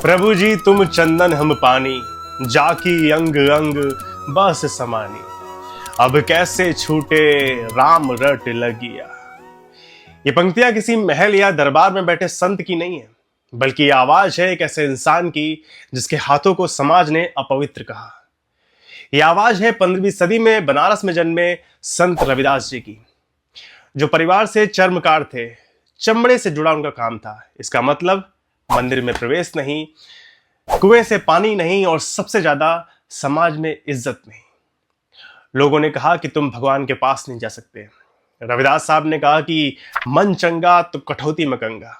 प्रभु जी तुम चंदन हम पानी, जाकी अंग अंग बस समानी, अब कैसे छूटे राम रट लगिया। ये पंक्तियां किसी महल या दरबार में बैठे संत की नहीं है, बल्कि ये आवाज है एक ऐसे इंसान की जिसके हाथों को समाज ने अपवित्र कहा। यह आवाज है 15वीं सदी में बनारस में जन्मे संत रविदास जी की, जो परिवार से चर्मकार थे। चमड़े से जुड़ा उनका काम था। इसका मतलब मंदिर में प्रवेश नहीं, कुएं से पानी नहीं, और सबसे ज्यादा समाज में इज्जत नहीं। लोगों ने कहा कि तुम भगवान के पास नहीं जा सकते। रविदास साहब ने कहा कि मन चंगा तो कठौती में कंगा।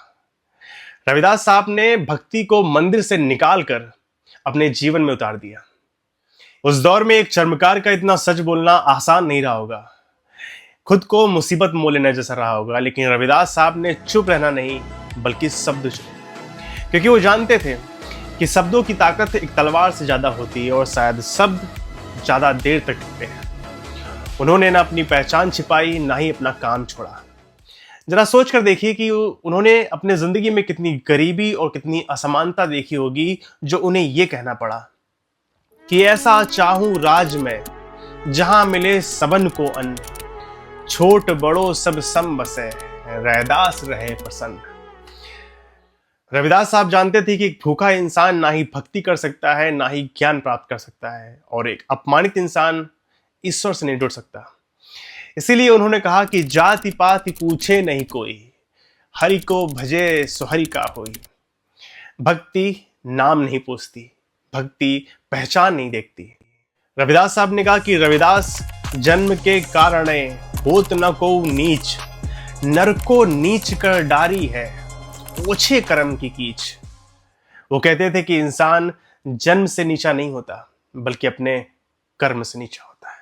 रविदास साहब ने भक्ति को मंदिर से निकाल कर अपने जीवन में उतार दिया। उस दौर में एक चर्मकार का इतना सच बोलना आसान नहीं रहा होगा, खुद को मुसीबत मोल लेने जैसा रहा होगा। लेकिन रविदास साहब ने चुप रहना नहीं, बल्कि शब्द चुने, क्योंकि वो जानते थे कि शब्दों की ताकत एक तलवार से ज्यादा होती है और शायद शब्द ज्यादा देर तक टिकते हैं। उन्होंने ना अपनी पहचान छिपाई, ना ही अपना काम छोड़ा। जरा सोच कर देखिए कि उन्होंने अपने जिंदगी में कितनी गरीबी और कितनी असमानता देखी होगी, जो उन्हें यह कहना पड़ा कि ऐसा चाहूं राज में जहां मिले सबन को अन्न, छोट बड़ो सब सम बसे, रैदास रहे प्रसन्न। रविदास साहब जानते थे कि एक भूखा इंसान ना ही भक्ति कर सकता है, ना ही ज्ञान प्राप्त कर सकता है, और एक अपमानित इंसान ईश्वर से नहीं जुड़ सकता। इसीलिए उन्होंने कहा कि जाति पाति पूछे नहीं कोई, हरि को भजे सो हरि का होई। भक्ति नाम नहीं पूछती, भक्ति पहचान नहीं देखती। रविदास साहब ने कहा कि रविदास जन्म के कारण होत न को नीच, नर को नीच कर डारी है, ओछे कर्म की कीच। वो कहते थे कि इंसान जन्म से नीचा नहीं होता, बल्कि अपने कर्म से नीचा होता है।